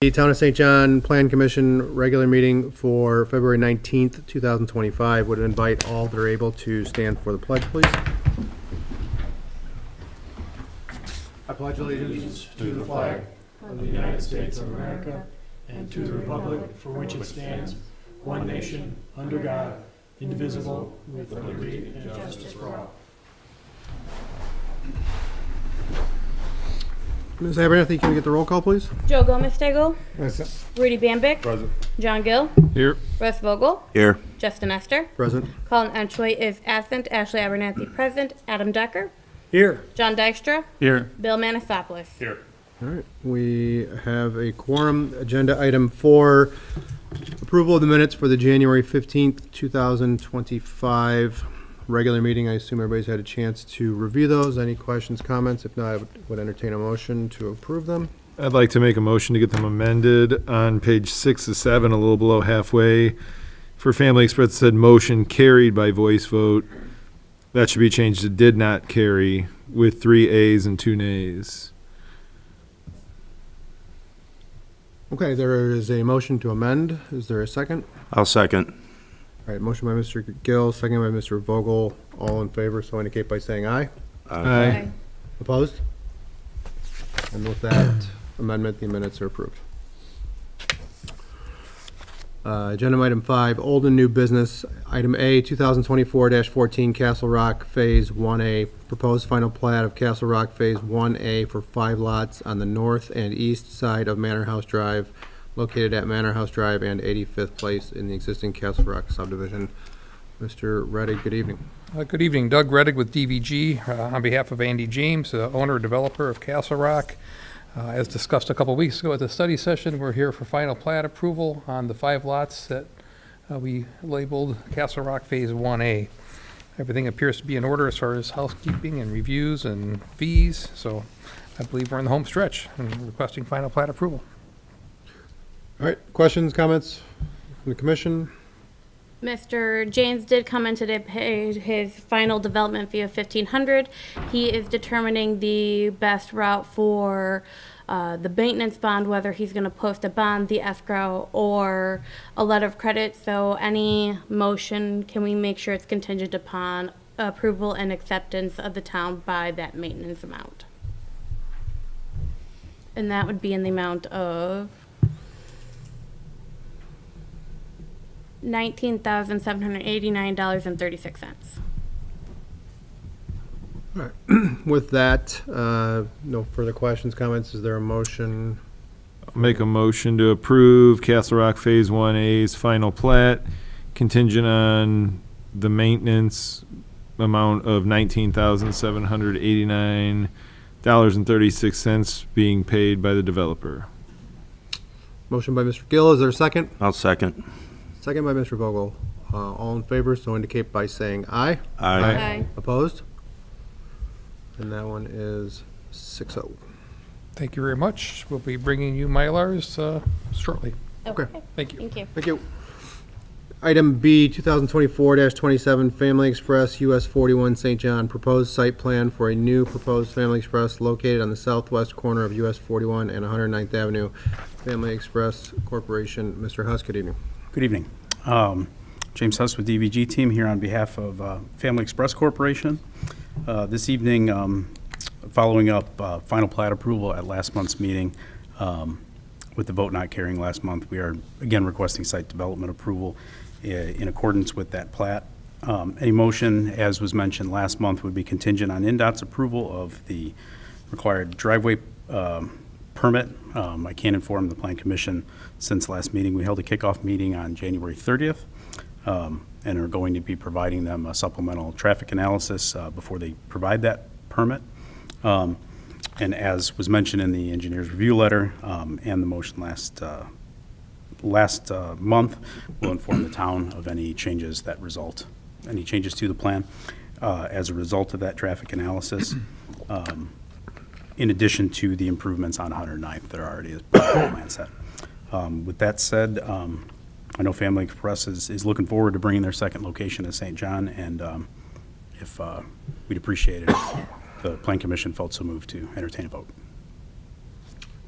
The Town of St. John Plan Commission regular meeting for February 19th, 2025. Would invite all that are able to stand for the pledge, please. I pledge allegiance To the flag of the United States of America and to the republic for which it stands, one nation, under God, indivisible, with liberty and justice for all. Ms. Abernathy, can we get the roll call, please? Joe Gomez-Stegel. Rudy Bambick. Present. John Gill. Here. Russ Vogel. Here. Justin Esther. Present. Colin Entchoy is absent. Ashley Abernathy present. Adam Decker. Here. John Dykstra. Here. Bill Manasopoulos. Here. All right, we have a quorum. Agenda item 4, approval of the minutes for the January 15th, 2025 regular meeting. I assume everybody's had a chance to review those. Any questions, comments? If not, I would entertain a motion to approve them. I'd like to make a motion to get them amended on page 6 to 7, a little below halfway. For Family Express, it said motion carried by voice vote. That should be changed to did not carry with 3 ayes and 2 nays. Okay, there is a motion to amend. Is there a second? I'll second. All right, motion by Mr. Gill, second by Mr. Vogel. All in favor, so indicate by saying aye. Aye. Opposed? And with that amendment, the minutes are approved. Agenda item 5, old and new business. Item A, 2024-14 Castle Rock Phase 1A. Proposed final plat of Castle Rock Phase 1A for 5 lots on the north and east side of Manor House Drive, located at Manor House Drive and 85th Place in the existing Castle Rock subdivision. Mr. Reddick, good evening. Good evening, Doug Reddick with DVG on behalf of Andy James, owner and developer of Castle Rock. As discussed a couple weeks ago at the study session, we're here for final plat approval on the 5 lots that we labeled Castle Rock Phase 1A. Everything appears to be in order as far as housekeeping and reviews and fees, so I believe we're in the home stretch and requesting final plat approval. All right, questions, comments from the commission? Mr. James did come in today, paid his final development fee of $1,500. He is determining the best route for the maintenance bond, whether he's going to post a bond, the escrow, or a letter of credit. So any motion, can we make sure it's contingent upon approval and acceptance of the town by that maintenance amount? And that would be in the amount of $19,789.36. All right, with that, no further questions, comments. Is there a motion? I'll make a motion to approve Castle Rock Phase 1A's final plat contingent on the maintenance amount of $19,789.36 being paid by the developer. Motion by Mr. Gill. Is there a second? I'll second. Second by Mr. Vogel. All in favor, so indicate by saying aye. Aye. Opposed? And that one is 6-0. Thank you very much. We'll be bringing you Mylars shortly. Okay. Thank you. Thank you. Thank you. Item B, 2024-27 Family Express US 41 St. John. Proposed site plan for a new proposed Family Express located on the southwest corner of US 41 and 109th Avenue. Family Express Corporation. Mr. Huss, good evening. Good evening. James Huss with DVG team here on behalf of Family Express Corporation. This evening, following up final plat approval at last month's meeting, with the vote not carrying last month, we are again requesting site development approval in accordance with that plat. Any motion, as was mentioned last month, would be contingent on NDOT's approval of the required driveway permit. I can inform the Plan Commission since last meeting, we held a kickoff meeting on January 30th and are going to be providing them a supplemental traffic analysis before they provide that permit. And as was mentioned in the engineer's review letter and the motion last month, we'll inform the town of any changes that result, any changes to the plan as a result of that traffic analysis. In addition to the improvements on 109th that are already plan set. With that said, I know Family Express is looking forward to bringing their second location to St. John, and if we'd appreciate it if the Plan Commission felt so moved to entertain a vote.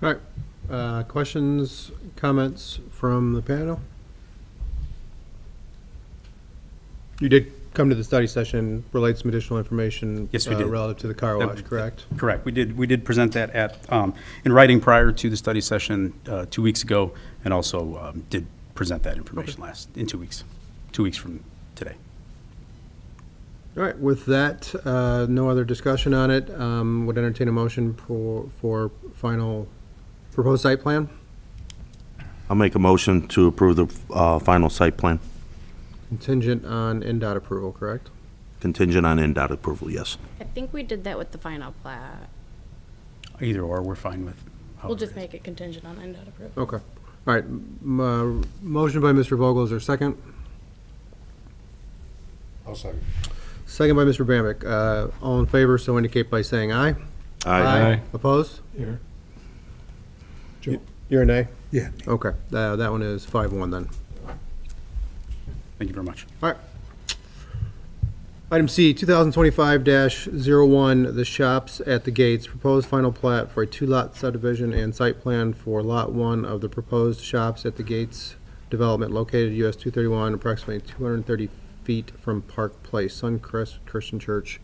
All right. Questions, comments from the panel? You did come to the study session, relate some additional information. Yes, we did. Relative to the car That- wash, correct? Correct. We did present that at, in writing prior to the study session 2 weeks ago, and also did present that information in 2 weeks, 2 weeks from today. All right, with that, no other discussion on it. Would entertain a motion for final proposed site plan? I'll make a motion to approve the final site plan, Contingent on NDOT approval, correct? contingent on NDOT approval, yes. I think we did that with the final plat. Either or, we're fine with. We'll however just it is. make it contingent on NDOT approval. Okay. All right, motion by Mr. Vogel, is there a second? I'll second. Second by Mr. Bambick. All in favor, so indicate by saying aye. Opposed? Here. Joe? You're a nay? Yeah. Okay, that one is 5-1 then. Thank you very much. All right. Item C, 2025-01, the shops at the gates, proposed final plat for a two-lot subdivision and site plan for Lot 1 of the proposed shops at the gates development located US 231, approximately 230 feet from Park Place, Suncrest Christian Church.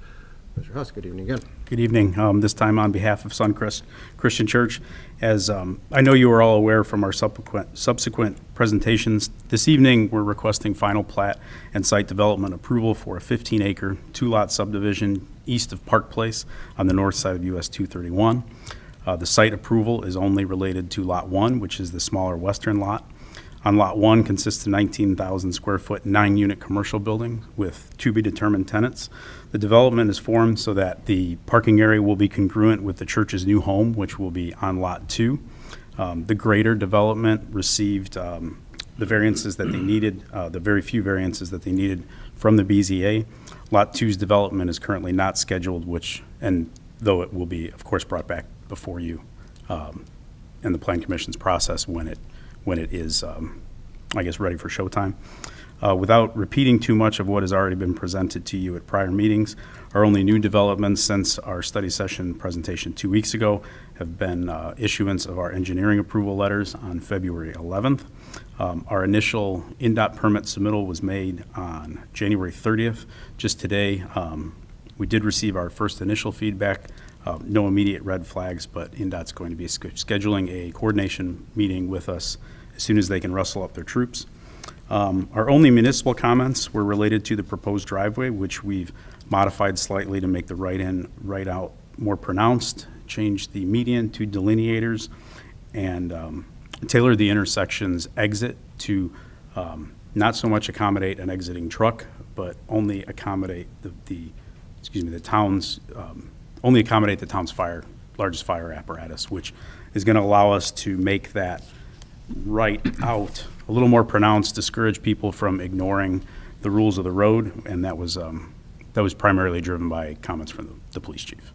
Mr. Huss, good evening again. Good evening. This time on behalf of Suncrest Christian Church. As I know you are all aware from our subsequent presentations, this evening we're requesting final plat and site development approval for a 15-acre, two-lot subdivision east of Park Place on the north side of US 231. The site approval is only related to Lot 1, which is the smaller western lot. On Lot 1 consists of 19,000 square foot, 9-unit commercial building with to-be-determined tenants. The development is formed so that the parking area will be congruent with the church's new home, which will be on Lot 2. The greater development received the variances that they needed, the very few variances that they needed from the BZA. Lot 2's development is currently not scheduled, and though it will be, of course, brought back before you in the Plan Commission's process when it is, I guess, ready for showtime. Without repeating too much of what has already been presented to you at prior meetings, our only new developments since our study session presentation 2 weeks ago have been issuance of our engineering approval letters on February 11th. Our initial NDOT permit submittal was made on January 30th. Just today, we did receive our first initial feedback. No immediate red flags, but NDOT's going to be scheduling a coordination meeting with us as soon as they can rustle up their troops. Our only municipal comments were related to the proposed driveway, which we've modified slightly to make the right-in, right-out more pronounced, change the median to delineators, and tailor the intersection's exit to not so much accommodate an exiting truck, but only accommodate the town's largest fire apparatus, which is going to allow us to make that right out a little more pronounced, discourage people from ignoring the rules of the road, and that was primarily driven by comments from the police chief.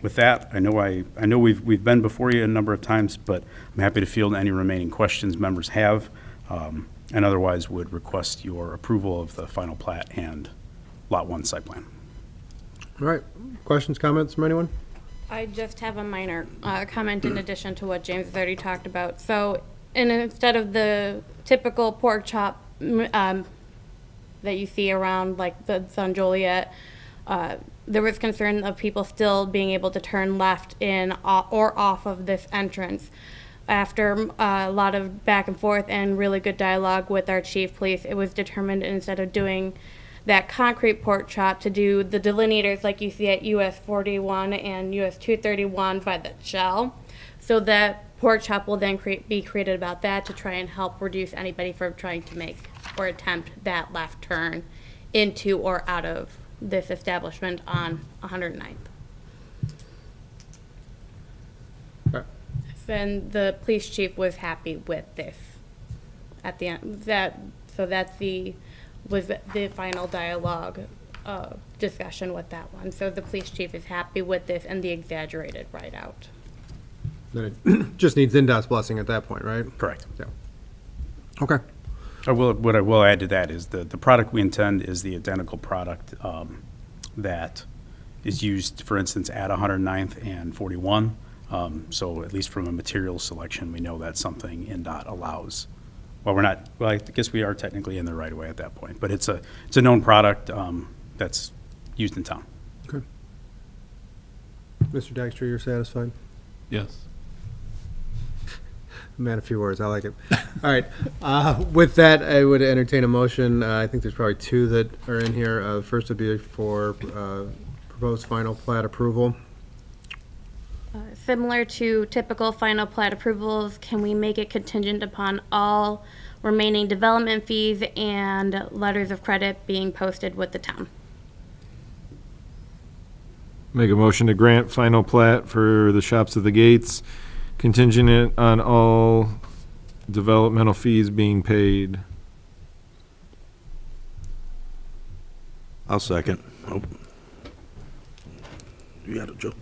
With that, I know we've been before you a number of times, but I'm happy to field any remaining questions members have, and otherwise would request your approval of the final plat and Lot 1 site plan. All right, questions, comments from anyone? I just have a minor comment in addition to what James has already talked about. So, instead of the typical pork chop that you see around like the San Joliet, there was concern of people still being able to turn left in or off of this entrance. After a lot of back and forth and really good dialogue with our chief police, it was determined instead of doing that concrete pork chop to do the delineators like you see at US 41 and US 231 by the Shell. So that pork chop will then be created about that to try and help reduce anybody from trying to make or attempt that left turn into or out of this establishment on 109th. Okay. And the police chief was happy with this at the end. That's the final dialogue discussion with that one. So the police chief is happy with this and the exaggerated write out. Then it just needs NDOT's blessing at that point, right? Correct. Yeah. Okay. What I will add to that is the product we intend is the identical product that is used, for instance, at 109th and 41. So at least from a material selection, we know that's something NDOT allows. Well, we're not, well, I guess we are technically in the right of way at that point, but it's a known product that's used in town. Okay. Mr. Dykstra, you're satisfied? Yes. Man, a few words, I like it. All right, with that, I would entertain a motion. I think there's probably two that are in here. First would be for proposed final plat approval. Similar to typical final plat approvals, can we make it contingent upon all remaining development fees and letters of credit being posted with the town? Make a motion to grant final plat for the Shops at the Gates, contingent on all developmental fees being paid. I'll second. Oh. You got it, Joe.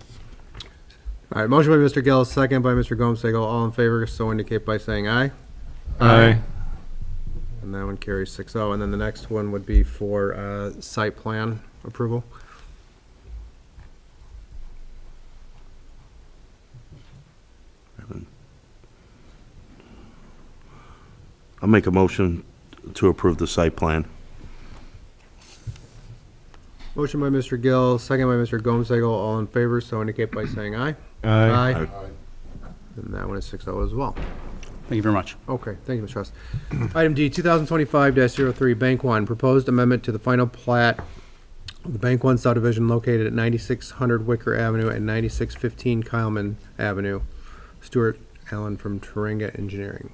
All right, motion by Mr. Gillis, second by Mr. Gomsegel. All in favor, so indicate by saying aye. Aye. And that one carries 6-0. And then the next one would be for site plan approval. I'll make a motion to approve the site plan. Motion by Mr. Gill, second by Mr. Gomsegel. All in favor, so indicate by saying aye. Aye. And that one is 6-0 as well. Thank you very much. Okay, thank you, Mr. Trust. Item D, 2025-03, Bank One, proposed amendment to the final plat of the Bank One subdivision located at 9600 Wicker Avenue and 9615 Kyleman Avenue. Stuart Allen from Turinga Engineering.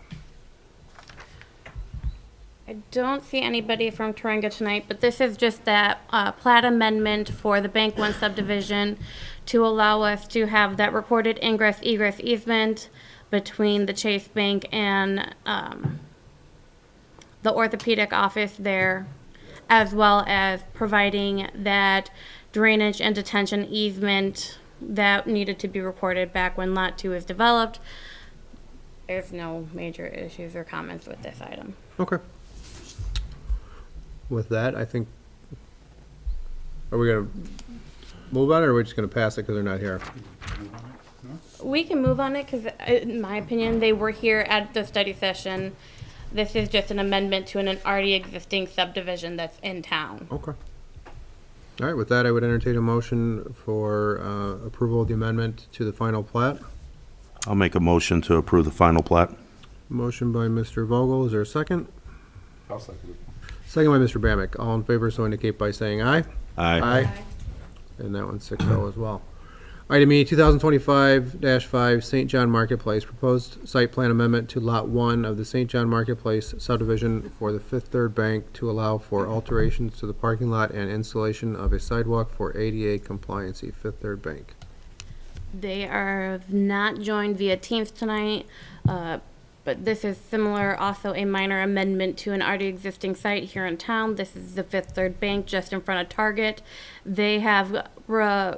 I don't see anybody from Turinga tonight, but this is just that plat amendment for the Bank One subdivision to allow us to have that recorded ingress egress easement between the Chase Bank and the orthopedic office there, as well as providing that drainage and detention easement that needed to be recorded back when Lot 2 was developed. There's no major issues or comments with this item. Okay. With that, I think, are we gonna move on it, or are we just gonna pass it because they're not here? We can move on it because, in my opinion, they were here at the study session. This is just an amendment to an already existing subdivision that's in town. Okay. All right, with that, I would entertain a motion for approval of the amendment to the final plat. I'll make a motion to approve the final plat. Motion by Mr. Vogel, is there a second? I'll second it. Second by Mr. Bamick. All in favor, so indicate by saying aye. Aye. And that one's 6-0 as well. Item E, 2025-5, St. John Marketplace, proposed site plan amendment to Lot 1 of the St. John Marketplace subdivision for the Fifth Third Bank to allow for alterations to the parking lot and installation of a sidewalk for ADA compliancy, Fifth Third Bank. They are not joined via Teams tonight, but this is similar, also a minor amendment to an already existing site here in town. This is the Fifth Third Bank just in front of Target. They have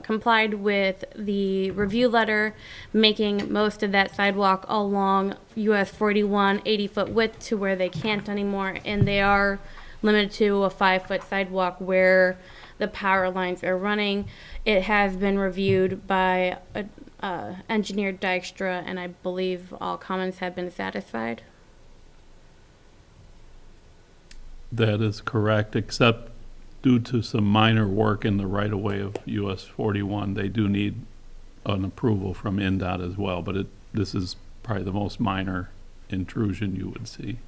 complied with the review letter, making most of that sidewalk along US 41 80-foot width to where they can't anymore, and they are limited to a 5-foot sidewalk where the power lines are running. It has been reviewed by engineer Dykstra, and I believe all comments have been satisfied. That is correct, except due to some minor work in the right-of-way of US 41, they do need an approval from NDOT as well, but this is probably the most minor intrusion you would see.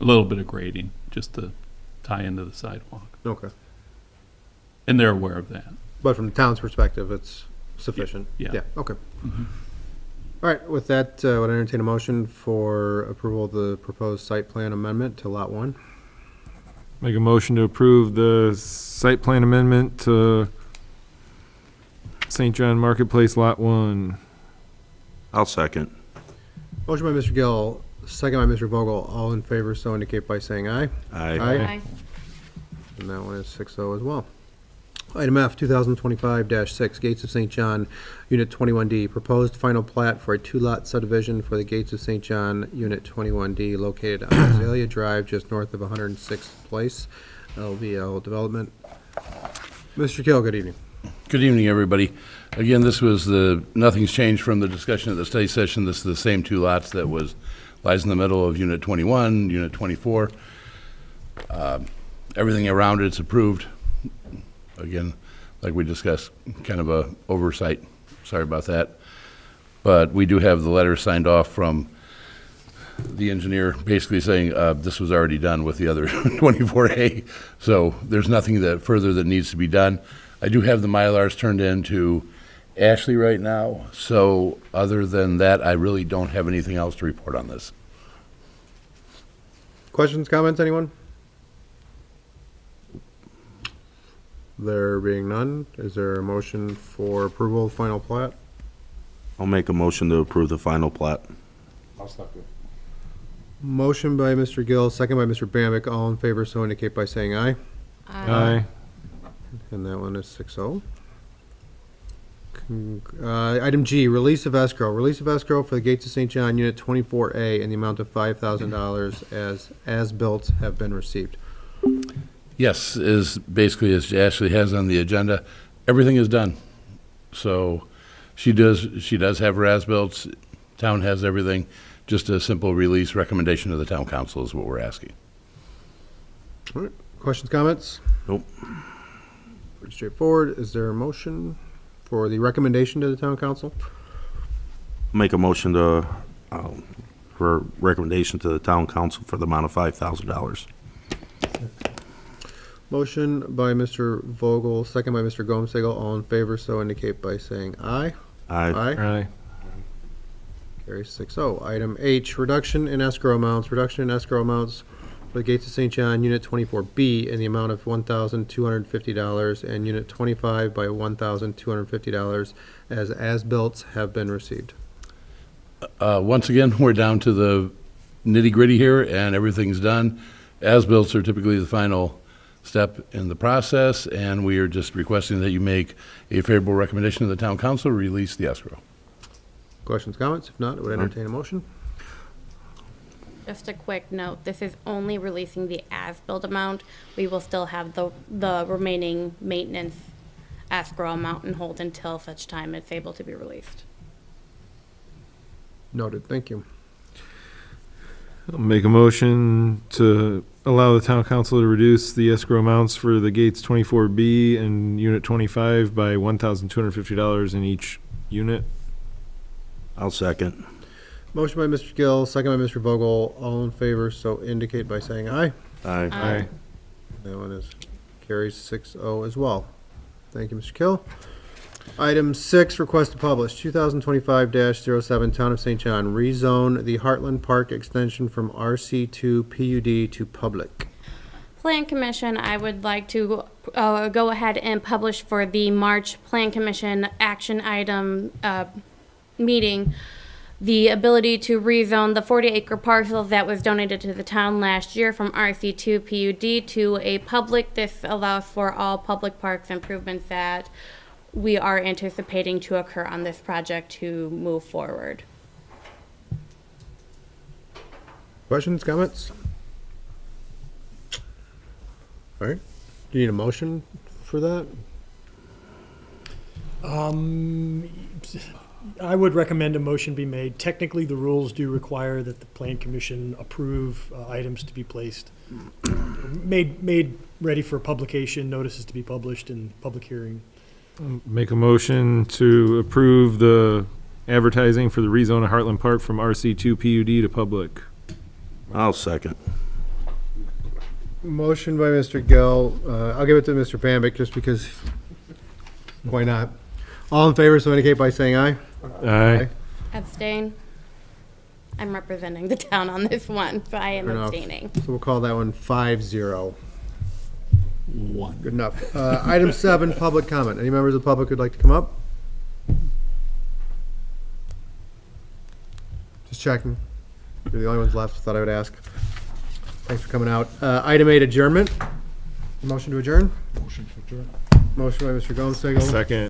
A little bit of grading, just to tie into the sidewalk. Okay. And they're aware of that. But from the town's perspective, it's sufficient? Yeah. Yeah, okay. All right, with that, I would entertain a motion for approval of the proposed site plan amendment to Lot 1. Make a motion to approve the site plan amendment to St. John Marketplace Lot 1. I'll second. Motion by Mr. Gill, second by Mr. Vogel. All in favor, so indicate by saying aye. Aye. And that one is 6-0 as well. Item F, 2025-6, Gates of St. John, Unit 21D, proposed final plat for a two-lot subdivision for the Gates of St. John, Unit 21D, located on Azalea Drive, just north of 106th Place, LVL Development. Mr. Kill, good evening. Good evening, everybody. Again, nothing's changed from the discussion at the study session. This is the same two lots that lies in the middle of Unit 21, Unit 24. Everything around it's approved. Again, like we discussed, kind of a oversight. Sorry about that. But we do have the letter signed off from the engineer basically saying this was already done with the other 24A. So there's nothing further that needs to be done. I do have the Mylars turned in to Ashley right now. So other than that, I really don't have anything else to report on this. Questions, comments, anyone? There being none, is there a motion for approval of final plat? I'll make a motion to approve the final plat. I'll second. Motion by Mr. Gill, second by Mr. Bambick. All in favor, so indicate by saying aye. Aye. And that one is 6-0. Item G, release of escrow. Release of escrow for the Gates of St. John, Unit 24A, in the amount of $5,000 as-built have been received. Yes, as Ashley has on the agenda, everything is done. So she does have her as-built, town has everything, just a simple release recommendation to the town council is what we're asking. All right, questions, comments? Nope. Pretty straightforward. Is there a motion for the recommendation to the town council? Make a motion for recommendation to the town council for the amount of $5,000. Motion by Mr. Vogel, second by Mr. Gomsegel. All in favor, so indicate by saying aye. Aye. Aye. Carries 6-0. Item H, reduction in escrow amounts. Reduction in escrow amounts for the Gates of St. John, Unit 24B, in the amount of $1,250, and Unit 25 by $1,250, as-built have been received. Once again, we're down to the nitty-gritty here, and everything's done. As-bills are typically the final step in the process, and we are just requesting that you make a favorable recommendation to the town council, release the escrow. Questions, comments? If not, I would entertain a motion. Just a quick note, this is only releasing the as-built amount. We will still have the remaining maintenance escrow amount and hold until such time it's able to be released. Noted. Thank you. I'll make a motion to allow the town council to reduce the escrow amounts for the Gates 24B and Unit 25 by $1,250 in each unit. I'll second. Motion by Mr. Gill, second by Mr. Vogel. All in favor, so indicate by saying aye. Aye. Aye. That one is carries 6-0 as well. Thank you, Mr. Gill. Item 6, request to publish 2025-07, Town of St. John, rezone the Heartland Park extension from RC2 PUD to public. Plan Commission, I would like to go ahead and publish for the March Plan Commission action item meeting the ability to rezone the 40-acre parcel that was donated to the town last year from RC2 PUD to a public. This allows for all public parks improvements that we are anticipating to occur on this project to move forward. Questions, comments? All right. Do you need a motion for that? I would recommend a motion be made. Technically, the rules do require that the Plan Commission approve items to be placed, made ready for publication, notices to be published, and public hearing. Make a motion to approve the advertising for the rezone of Heartland Park from RC2 PUD to public. I'll second. Motion by Mr. Gill. I'll give it to Mr. Bambick just because, why not? All in favor, so indicate by saying aye. Aye. Abstain? I'm representing the town on this one, so I am Fair enough. abstaining. So we'll call that one 5-0. One. Good enough. Item 7, public comment. Any members of the public who'd like to come up? Just checking. You're the only ones left, thought I would ask. Thanks for coming out. Item 8, adjournment. Motion to adjourn. Motion to adjourn. Motion by Mr. Gomstegel. Second.